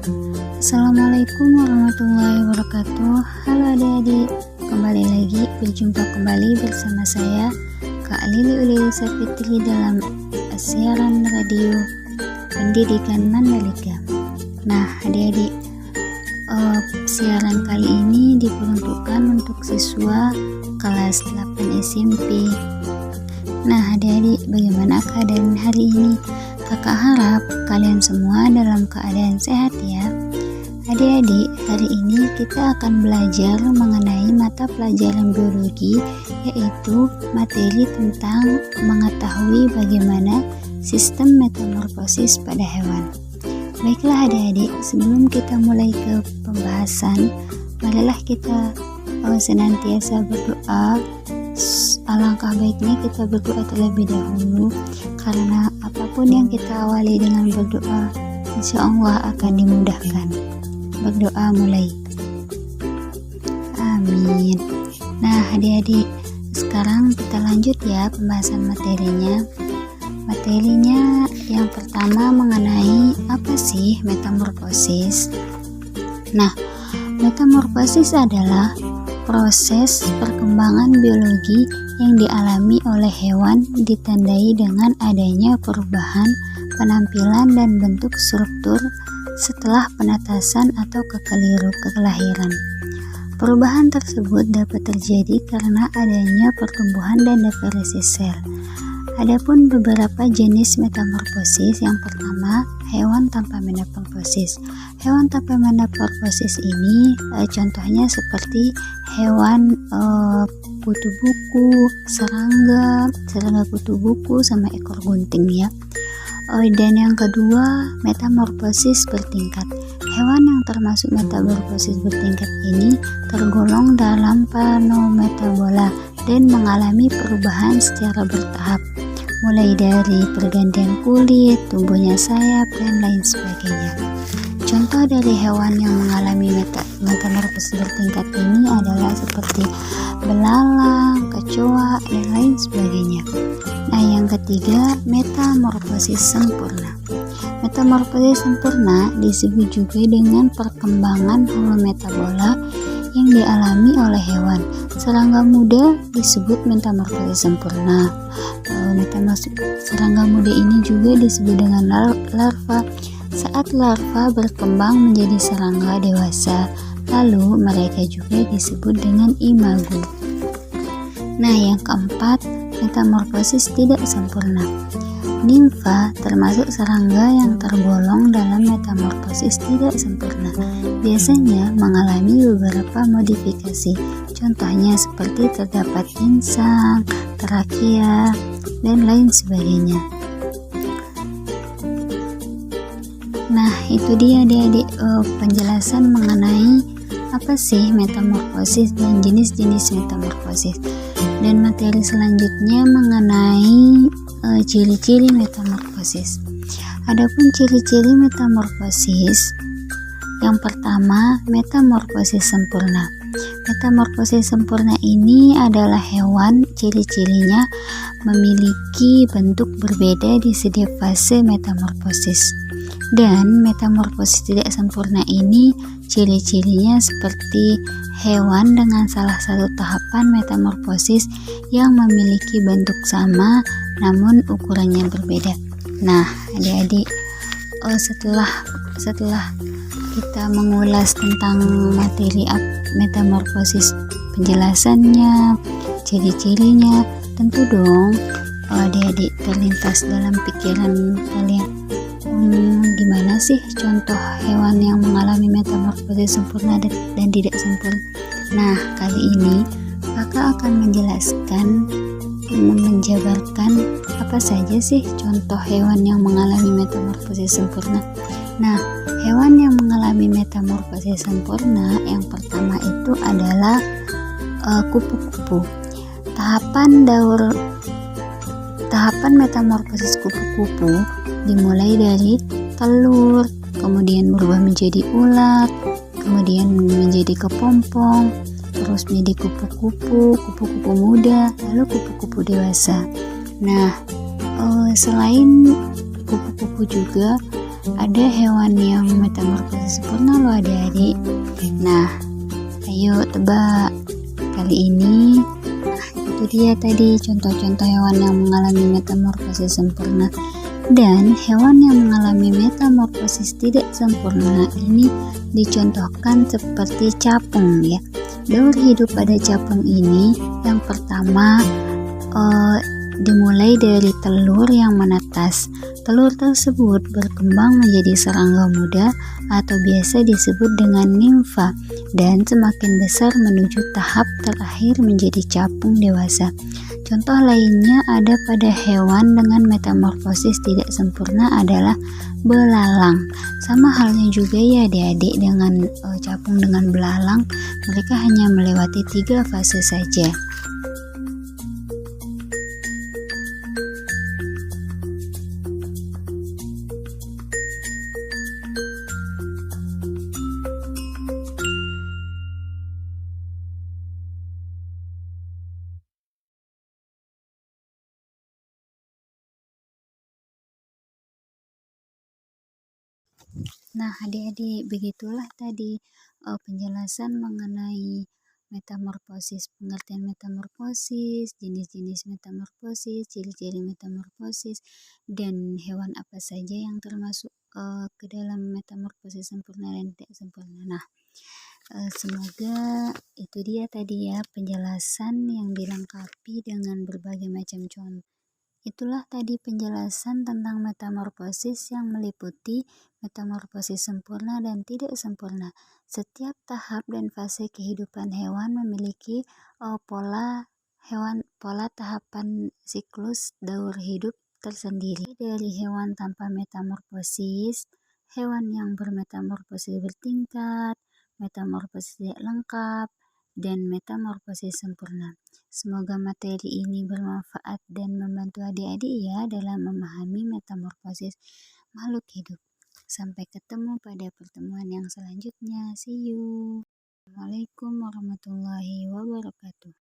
Assalamualaikum warahmatullahi wabarakatuh. Halo adik-adik, kembali lagi berjumpa kembali bersama saya Kak Lili Ulilisa Fitri dalam siaran radio Pendidikan Mandalika. Nah adik-adik, siaran kali ini diperuntukkan untuk siswa kelas 8 SMP. Nah adik-adik, bagaimana keadaan hari ini? Kakak harap kalian semua dalam keadaan sehat ya. Adik-adik, hari ini kita akan belajar mengenai mata pelajaran biologi, yaitu materi tentang mengetahui bagaimana sistem metamorfosis pada hewan. Baiklah adik-adik, sebelum kita mulai ke pembahasan, marilah kita senantiasa berdoa. Alangkah baiknya kita berdoa terlebih dahulu, karena apapun yang kita awali dengan berdoa, insya Allah akan dimudahkan. Berdoa mulai. Amin. Nah adik-adik, sekarang kita lanjut ya pembahasan materinya. Materinya yang pertama mengenai apa sih metamorfosis. Nah, metamorfosis adalah proses perkembangan biologi yang dialami oleh hewan ditandai dengan adanya perubahan penampilan dan bentuk struktur setelah penetasan atau kelahiran. Perubahan tersebut dapat terjadi karena adanya pertumbuhan dan definisi sel. Adapun beberapa jenis metamorfosis, yang pertama hewan tanpa metamorfosis. Hewan tanpa metamorfosis ini contohnya seperti hewan kutu buku, serangga kutu buku sama ekor gunting ya. Dan yang kedua, metamorfosis bertingkat. Hewan yang termasuk metamorfosis bertingkat ini tergolong dalam Panometabola dan mengalami perubahan secara bertahap, mulai dari pergantian kulit, tumbuhnya sayap, dan lain sebagainya. Contoh dari hewan yang mengalami metamorfosis bertingkat ini adalah seperti belalang, kecoa, dan lain sebagainya. Nah, yang ketiga, metamorfosis sempurna. Metamorfosis sempurna disebut juga dengan perkembangan holometabola yang dialami oleh hewan. Serangga muda disebut metamorfosis sempurna. Serangga muda ini juga disebut dengan larva. Saat larva berkembang menjadi serangga dewasa, lalu mereka juga disebut dengan imago. Nah, yang keempat, metamorfosis tidak sempurna. Nimfa termasuk serangga yang tergolong dalam metamorfosis tidak sempurna. Biasanya mengalami beberapa modifikasi. Contohnya seperti terdapat insang, trakea, dan lain sebagainya. Nah, itu dia adik-adik penjelasan mengenai apa sih metamorfosis dan jenis-jenis metamorfosis. Dan materi selanjutnya mengenai ciri-ciri metamorfosis. Adapun ciri-ciri metamorfosis, yang pertama, metamorfosis sempurna. Metamorfosis sempurna ini adalah hewan ciri-cirinya memiliki bentuk berbeda di setiap fase metamorfosis. Dan metamorfosis tidak sempurna ini ciri-cirinya seperti hewan dengan salah satu tahapan metamorfosis yang memiliki bentuk sama namun ukurannya berbeda. Nah adik-adik, setelah kita mengulas tentang materi metamorfosis, penjelasannya, ciri-cirinya, tentu dong adik-adik terlintas dalam pikiran kalian, gimana sih contoh hewan yang mengalami metamorfosis sempurna dan tidak sempurna. Nah, kali ini kakak akan menjabarkan apa saja sih contoh hewan yang mengalami metamorfosis sempurna. Nah, hewan yang mengalami metamorfosis sempurna yang pertama itu adalah kupu-kupu. Tahapan metamorfosis kupu-kupu dimulai dari telur, kemudian berubah menjadi ulat, kemudian menjadi kepompong, terus menjadi kupu-kupu muda, lalu kupu-kupu dewasa. Nah, selain kupu-kupu juga Ada hewan yang metamorfosis sempurna loh adik-adik. Nah, ayo tebak. Kali ini, itu dia tadi contoh-contoh hewan yang mengalami metamorfosis sempurna. Dan hewan yang mengalami metamorfosis tidak sempurna ini dicontohkan seperti capung ya. Daur hidup pada capung ini yang pertama dimulai dari telur yang menetas. Telur tersebut berkembang menjadi serangga muda atau biasa disebut dengan nimfa dan semakin besar menuju tahap terakhir menjadi capung dewasa. Contoh lainnya ada pada hewan dengan metamorfosis tidak sempurna adalah belalang. Sama halnya juga ya adik-adik dengan capung dengan belalang, mereka hanya melewati 3 fase saja. Nah, adik-adik, begitulah tadi penjelasan mengenai metamorfosis, pengertian metamorfosis, jenis-jenis metamorfosis, ciri-ciri metamorfosis, dan hewan apa saja yang termasuk ke dalam metamorfosis sempurna dan tidak sempurna. Nah, semoga itu dia tadi ya penjelasan yang dilengkapi dengan berbagai macam contoh. Itulah tadi penjelasan tentang metamorfosis yang meliputi metamorfosis sempurna dan tidak sempurna. Setiap tahap dan fase kehidupan hewan memiliki pola tahapan siklus daur hidup tersendiri. Dari hewan tanpa metamorfosis, hewan yang bermetamorfosis bertingkat, metamorfosis tidak lengkap, dan metamorfosis sempurna. Semoga materi ini bermanfaat dan membantu adik-adik ya dalam memahami metamorfosis makhluk hidup. Sampai ketemu pada pertemuan yang selanjutnya. See you. Assalamualaikum warahmatullahi wabarakatuh.